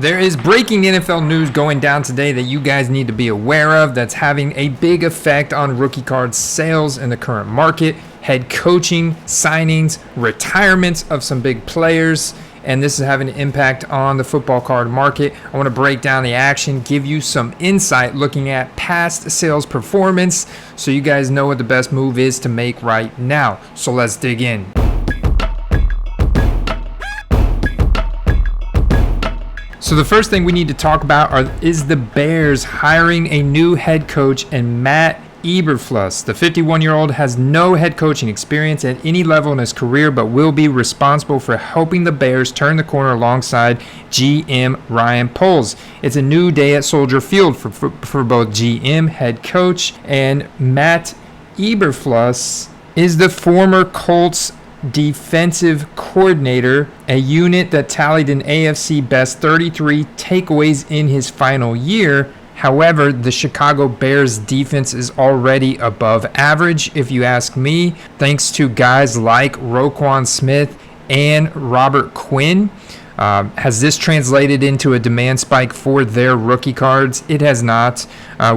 There is breaking NFL news going down today that you guys need to be aware of that's having a big effect on rookie card sales in the current market, head coaching, signings, retirements of some big players, and this is having an impact on the football card market. I want to break down the action, give you some insight looking at past sales performance so you guys know what the best move is to make right now. So let's dig in. So the first thing we need to talk about is the Bears hiring a new head coach and Matt Eberflus. The 51-year-old has no head coaching experience at any level in his career, but will be responsible for helping the Bears turn the corner alongside GM Ryan Poles. It's a new day at Soldier Field for both GM, head coach, and Matt Eberflus is the former Colts defensive coordinator, a unit that tallied an AFC best 33 takeaways in his final year. However, the Chicago Bears defense is already above average, if you ask me, thanks to guys like Roquan Smith and Robert Quinn. Has this translated into a demand spike for their rookie cards? It has not.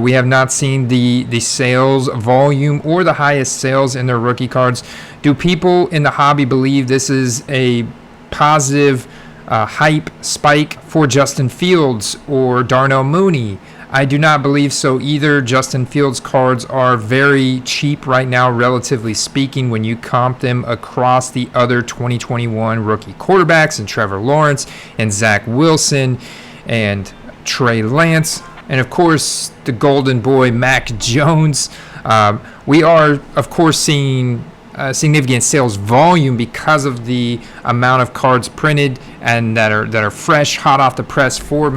We have not seen the sales volume or the highest sales in their rookie cards. Do people in the hobby believe this is a positive hype spike for Justin Fields or Darnell Mooney? I do not believe so either. Justin Fields cards are very cheap right now, relatively speaking, when you comp them across the other 2021 rookie quarterbacks and Trevor Lawrence and Zach Wilson and Trey Lance. And, of course, the golden boy, Mac Jones. We are, of course, seeing significant sales volume because of the amount of cards printed and that are fresh, hot off the press for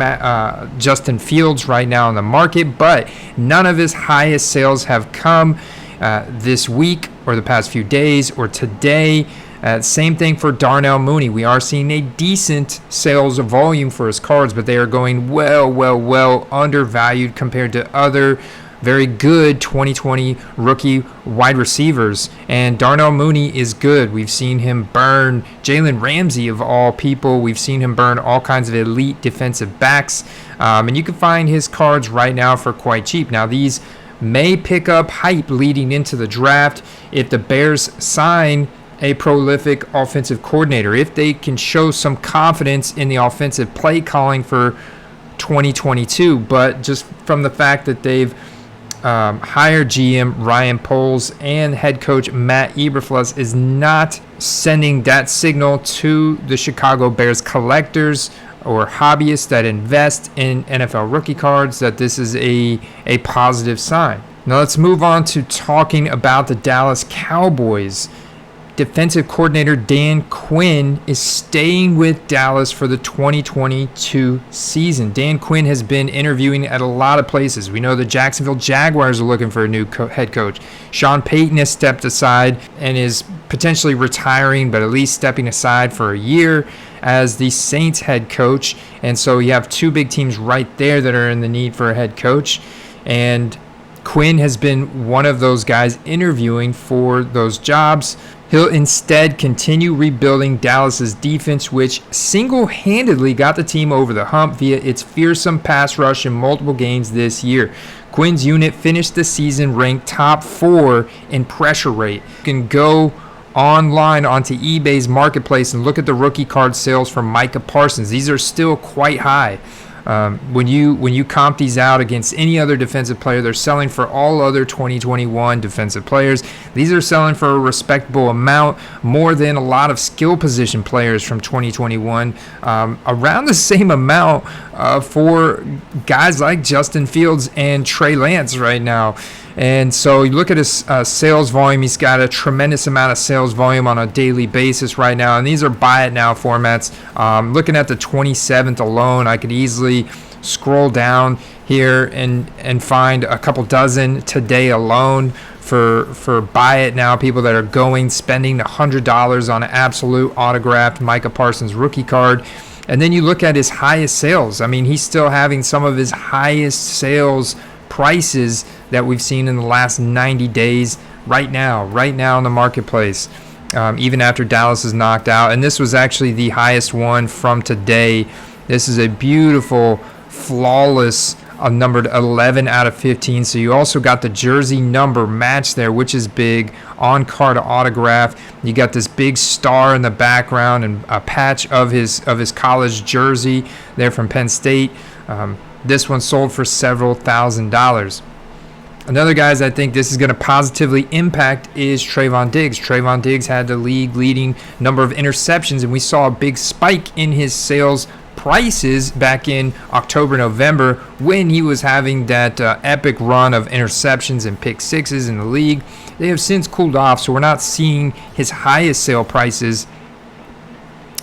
Justin Fields right now in the market. But none of his highest sales have come this week or the past few days or today. Same thing for Darnell Mooney. We are seeing a decent sales volume for his cards, but they are going well undervalued compared to other very good 2020 rookie wide receivers. And Darnell Mooney is good. We've seen him burn Jalen Ramsey of all people. We've seen him burn all kinds of elite defensive backs. And you can find his cards right now for quite cheap. Now, these may pick up hype leading into the draft if the Bears sign a prolific offensive coordinator. If they can show some confidence in the offensive play calling for 2022. But just from the fact that they've hired GM Ryan Poles and head coach Matt Eberflus is not sending that signal to the Chicago Bears collectors or hobbyists that invest in NFL rookie cards that this is a positive sign. Now let's move on to talking about the Dallas Cowboys. Defensive coordinator Dan Quinn is staying with Dallas for the 2022 season. Dan Quinn has been interviewing at a lot of places. We know the Jacksonville Jaguars are looking for a new head coach. Sean Payton has stepped aside and is potentially retiring, but at least stepping aside for a year as the Saints head coach. And so you have two big teams right there that are in the need for a head coach. And Quinn has been one of those guys interviewing for those jobs. He'll instead continue rebuilding Dallas's defense, which single-handedly got the team over the hump via its fearsome pass rush in multiple games this year. Quinn's unit finished the season ranked top 4 in pressure rate. You can go online onto eBay's marketplace and look at the rookie card sales for Micah Parsons. These are still quite high. When you comp these out against any other defensive player, they're selling for all other 2021 defensive players. These are selling for a respectable amount, more than a lot of skill position players from 2021, around the same amount for guys like Justin Fields and Trey Lance right now. And so you look at his sales volume. He's got a tremendous amount of sales volume on a daily basis right now. And these are buy it now formats. Looking at the 27th alone, I could easily scroll down here and find a couple dozen today alone for buy it now. People that are spending $100 on an absolute autographed Micah Parsons rookie card. And then you look at his highest sales. I mean, he's still having some of his highest sales prices that we've seen in the last 90 days right now in the marketplace. even after Dallas is knocked out. And this was actually the highest one from today. This is a beautiful, flawless numbered 11 out of 15. So you also got the jersey number match there, which is big. On card autograph. You got this big star in the background and a patch of his college jersey there from Penn State. This one sold for several $1,000s. Another guys I think this is going to positively impact is Trayvon Diggs. Trayvon Diggs had the league leading number of interceptions, and we saw a big spike in his sales prices back in October, November, when he was having that epic run of interceptions and pick sixes in the league. They have since cooled off, so we're not seeing his highest sale prices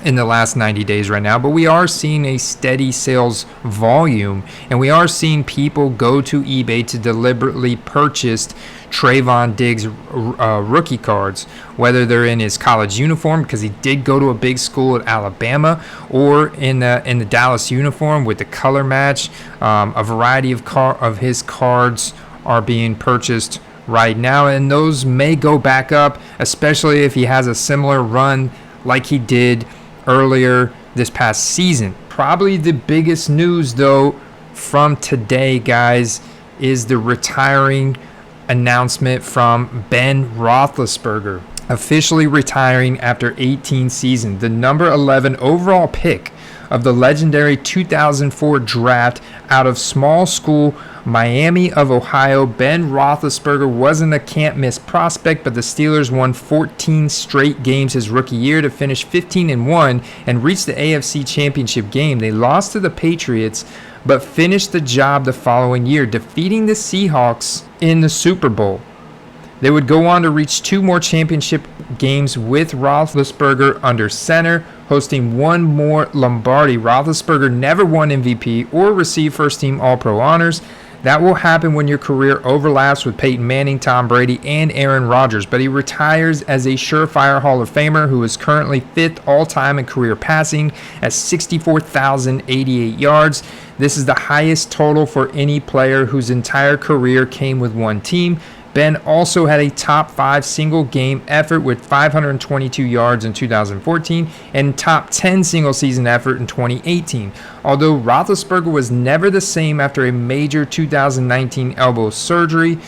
in the last 90 days right now, but we are seeing a steady sales volume, and we are seeing people go to eBay to deliberately purchase Trayvon Diggs rookie cards, whether they're in his college uniform because he did go to a big school at Alabama, or in the Dallas uniform with the color match. A variety of his cards are being purchased right now, and those may go back up, especially if he has a similar run like he did earlier this past season. Probably the biggest news though from today, guys, is the retiring announcement from Ben Roethlisberger, officially retiring after 18 seasons. The number 11 overall pick of the legendary 2004 draft out of small school Miami of Ohio, Ben Roethlisberger wasn't a can't-miss prospect, but the Steelers won 14 straight games his rookie year to finish 15-1 and reach the AFC Championship game. They lost to the Patriots, but finished the job the following year, defeating the Seahawks in the Super Bowl. They would go on to reach 2 more championship games with Roethlisberger under center, hosting 1 more Lombardi. Roethlisberger never won MVP or received first-team All-Pro honors. That will happen when your career overlaps with Peyton Manning, Tom Brady, and Aaron Rodgers, but he retires as a surefire Hall of Famer who is currently 5th all-time in career passing at 64,088 yards. This is the highest total for any player whose entire career came with one team. Ben also had a top 5 single game effort with 522 yards in 2014 and top 10 single season effort in 2018. Although Roethlisberger was never the same after a major 2019 elbow surgery,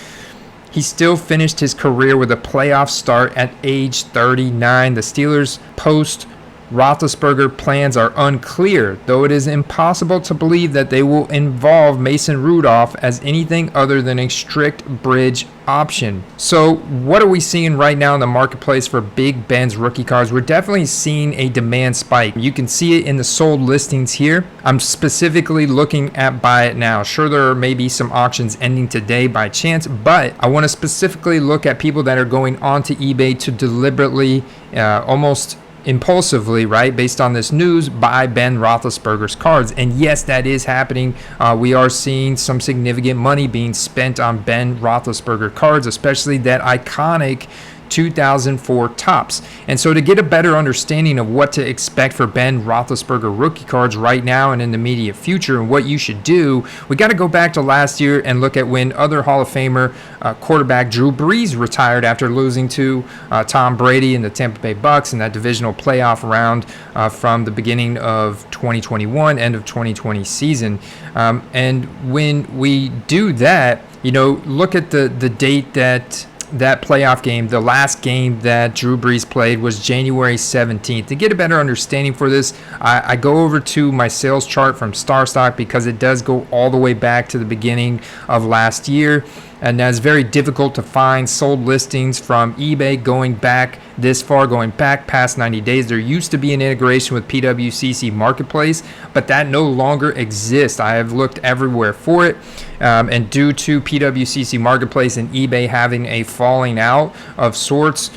he still finished his career with a playoff start at age 39. The Steelers' post Roethlisberger plans are unclear, though it is impossible to believe that they will involve Mason Rudolph as anything other than a strict bridge option. So what are we seeing right now in the marketplace for Big Ben's rookie cards? We're definitely seeing a demand spike. You can see it in the sold listings here. I'm specifically looking at buy it now. Sure, there may be some auctions ending today by chance, but I want to specifically look at people that are going onto eBay to deliberately almost impulsively, right, based on this news, buy Ben Roethlisberger's cards. And yes, that is happening. We are seeing some significant money being spent on Ben Roethlisberger cards, especially that iconic 2004 tops. And so to get a better understanding of what to expect for Ben Roethlisberger rookie cards right now and in the immediate future and what you should do, we got to go back to last year and look at when other Hall of Famer quarterback Drew Brees retired after losing to Tom Brady in the Tampa Bay Bucks in that divisional playoff round from the beginning of 2021, end of 2020 season. And when we do that, you know, look at the date that playoff game, the last game that Drew Brees played was January 17th. To get a better understanding for this, I go over to my sales chart from StarStock because it does go all the way back to the beginning of last year. And that's very difficult to find sold listings from eBay going back this far, going back past 90 days. There used to be an integration with PWCC Marketplace, but that no longer exists. I have looked everywhere for it. And due to PWCC Marketplace and eBay having a falling out of sorts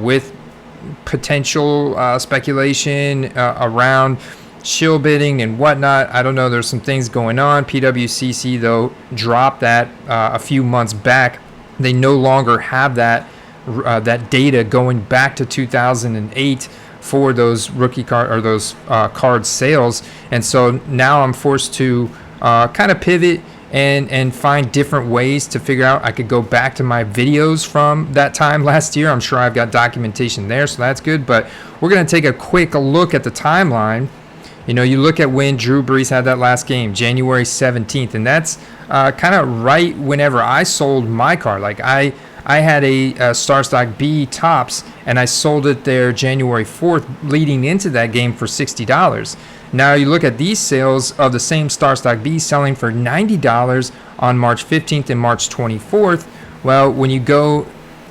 with potential speculation around shill bidding and whatnot, I don't know, there's some things going on. PWCC though dropped that a few months back. They no longer have that data going back to 2008 for those rookie card or those card sales, and so now I'm forced to kind of pivot and find different ways to figure out. I could go back to my videos from that time last year. I'm sure I've got documentation there, so that's good. But we're going to take a quick look at the timeline. You know, you look at when Drew Brees had that last game, January 17th, and that's kind of right whenever I sold my card. Like I had a Star Stock B Topps, and I sold it there January 4th, leading into that game for $60. Now you look at these sales of the same Star Stock B selling for $90 on March 15th and March 24th. Well, when you go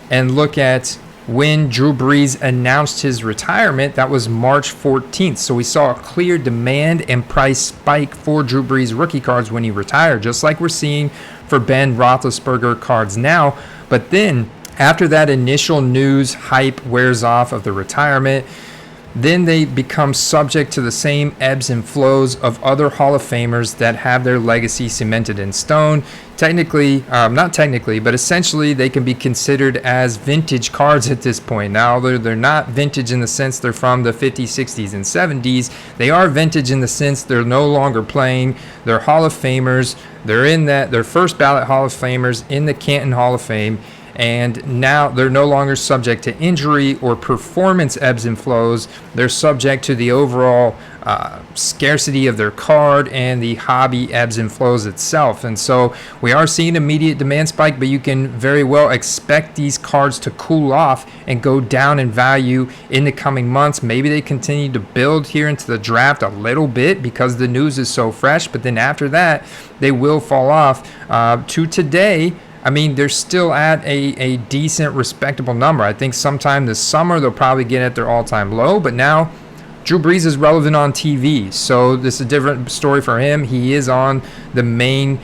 and look at when Drew Brees announced his retirement, that was March 14th. So we saw a clear demand and price spike for Drew Brees rookie cards when he retired, just like we're seeing for Ben Roethlisberger cards now. But then after that initial news hype wears off of the retirement, then they become subject to the same ebbs and flows of other Hall of Famers that have their legacy cemented in stone. Not technically, but essentially they can be considered as vintage cards at this point. Now, they're not vintage in the sense they're from the 50s, 60s, and 70s. They are vintage in the sense they're no longer playing. They're Hall of Famers. They're first ballot Hall of Famers in the Canton Hall of Fame. And now they're no longer subject to injury or performance ebbs and flows. They're subject to the overall scarcity of their card and the hobby ebbs and flows itself. And so we are seeing immediate demand spike, but you can very well expect these cards to cool off and go down in value in the coming months. Maybe they continue to build here into the draft a little bit because the news is so fresh, but then after that, they will fall off. To today, I mean, they're still at a decent, respectable number. I think sometime this summer they'll probably get at their all-time low, but now Drew Brees is relevant on TV, so this is a different story for him. He is on the main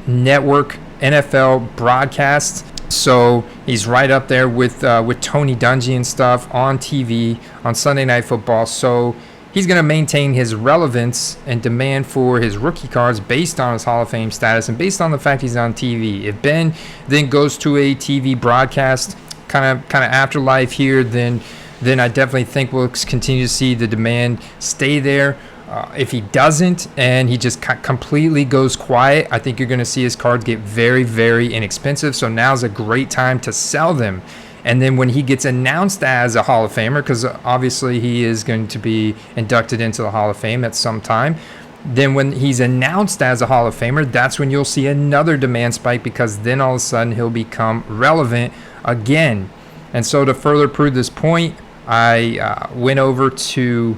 network NFL broadcast, so he's right up there with Tony Dungy and stuff on TV on Sunday Night Football. So he's going to maintain his relevance and demand for his rookie cards based on his Hall of Fame status and based on the fact he's on TV. If Ben then goes to a TV broadcast, kind of afterlife here, then I definitely think we'll continue to see the demand stay there. If he doesn't and he just completely goes quiet, I think you're going to see his cards get very, very inexpensive. So now's a great time to sell them. And then when he gets announced as a Hall of Famer, because obviously he is going to be inducted into the Hall of Fame at some time, then when he's announced as a Hall of Famer, that's when you'll see another demand spike, because then all of a sudden he'll become relevant again. And so to further prove this point, I went over to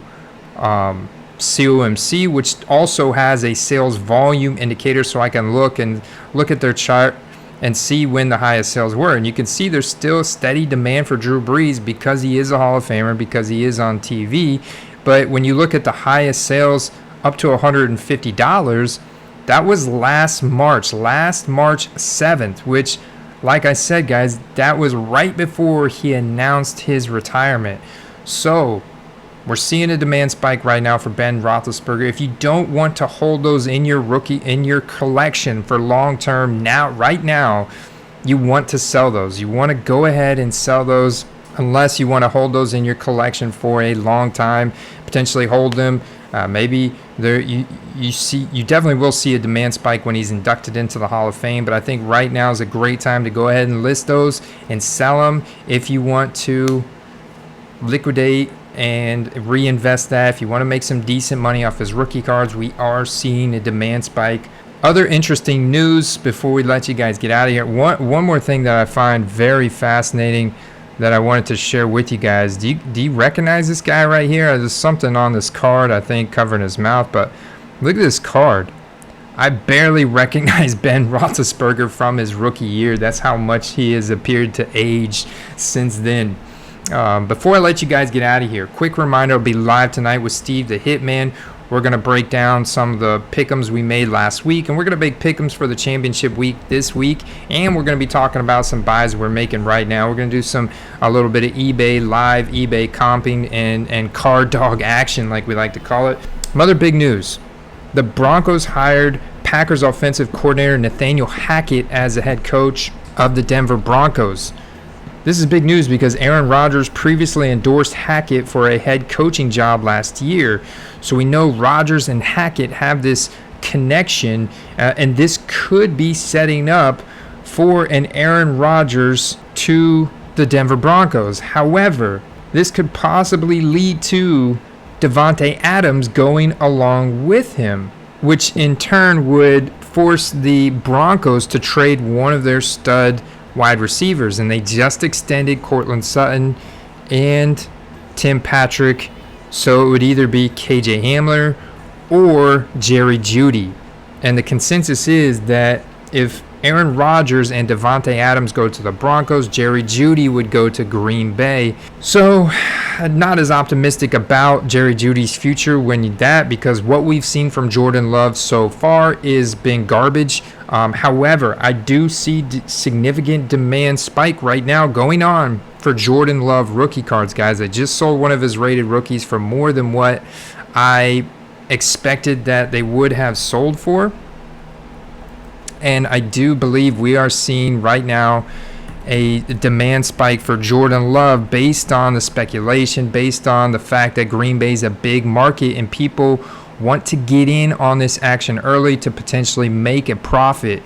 COMC, which also has a sales volume indicator, so I can look at their chart and see when the highest sales were. And you can see there's still steady demand for Drew Brees because he is a Hall of Famer, because he is on TV. But when you look at the highest sales up to $150, that was last March 7th, which, like I said, guys, that was right before he announced his retirement. So we're seeing a demand spike right now for Ben Roethlisberger. If you don't want to hold those in your collection for long term, right now, you want to sell those. You want to go ahead and sell those, unless you want to hold those in your collection for a long time, potentially hold them. Maybe you definitely will see a demand spike when he's inducted into the Hall of Fame, but I think right now is a great time to go ahead and list those and sell them if you want to liquidate and reinvest that. If you want to make some decent money off his rookie cards, we are seeing a demand spike. Other interesting news before we let you guys get out of here. One more thing that I find very fascinating that I wanted to share with you guys. Do you recognize this guy right here? There's something on this card, I think, covering his mouth, but look at this card. I barely recognize Ben Roethlisberger from his rookie year. That's how much he has appeared to age since then. Before I let you guys get out of here, quick reminder, I'll be live tonight with Steve the Hitman. We're going to break down some of the pick'ems we made last week, and we're going to make pick'ems for the championship week this week, and we're going to be talking about some buys we're making right now. We're going to do a little bit of live eBay comping and card dog action, like we like to call it. Some other big news. The Broncos hired Packers offensive coordinator Nathaniel Hackett as the head coach of the Denver Broncos. This is big news because Aaron Rodgers previously endorsed Hackett for a head coaching job last year. So we know Rodgers and Hackett have this connection, and this could be setting up for an Aaron Rodgers to the Denver Broncos. However, this could possibly lead to Davante Adams going along with him, which in turn would force the Broncos to trade one of their stud wide receivers, and they just extended Cortland Sutton and Tim Patrick, so it would either be KJ Hamler or Jerry Jeudy. And the consensus is that if Aaron Rodgers and Davante Adams go to the Broncos, Jerry Jeudy would go to Green Bay. So not as optimistic about Jerry Jeudy's future because what we've seen from Jordan Love so far is been garbage. However, I do see significant demand spike right now going on for Jordan Love rookie cards, guys. I just sold one of his rated rookies for more than what I expected that they would have sold for. And I do believe we are seeing right now a demand spike for Jordan Love based on the speculation, based on the fact that Green Bay is a big market and people want to get in on this action early to potentially make a profit.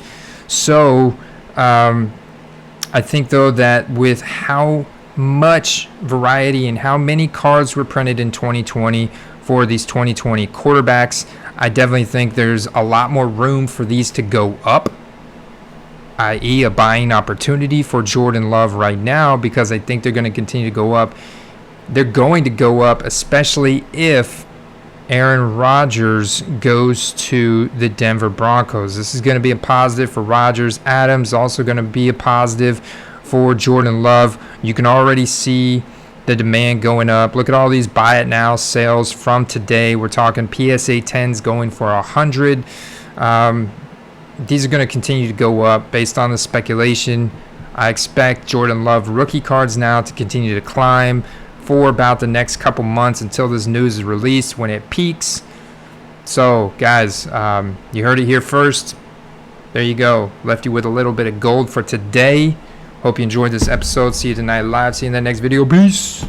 So I think, though, that with how much variety and how many cards were printed in 2020 for these 2020 quarterbacks, I definitely think there's a lot more room for these to go up, i.e. a buying opportunity for Jordan Love right now, because I think they're going to continue to go up. They're going to go up, especially if Aaron Rodgers goes to the Denver Broncos. This is going to be a positive for Rodgers. Adams also going to be a positive for Jordan Love. You can already see the demand going up. Look at all these buy it now sales from today. We're talking PSA 10s going for 100. These are going to continue to go up based on the speculation. I expect Jordan Love rookie cards now to continue to climb for about the next couple months until this news is released, when it peaks. So guys, you heard it here first. There you go. Left you with a little bit of gold for today. Hope you enjoyed this episode. See you tonight live. See you in the next video. Peace.